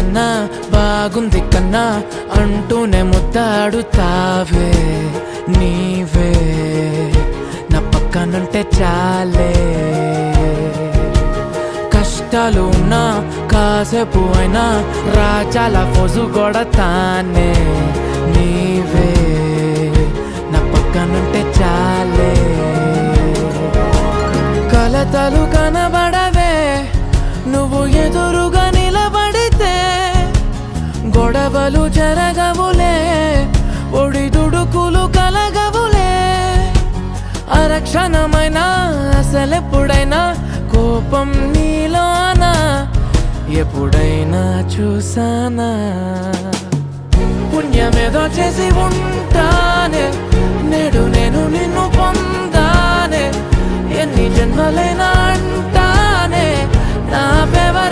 కన్నా బాగుంది కన్నా అంటూనే ముద్దాడుతావే నీవే నా పక్కనుంటే చాలే. కష్టాలు ఉన్నా కాసేపు అయినా రాజాల ఫోజు కొడతానే నీవే నా పక్కనుంటే చాలే. కలతలు కనబడవే నువ్వు ఎదురుగా నిలబడితే, గొడవలు జరగవులే ఒడిదుడుకులు కలగవులే. అరక్షణమైనా అసలెప్పుడైనా కోపం నీలోనా ఎప్పుడైనా చూసానా? పుణ్యమేదో చేసి ఉంటానే నేడు నేను నిన్ను పొందానే. ఎన్ని జన్మలైనా అంటానే నా ఫేవరెట్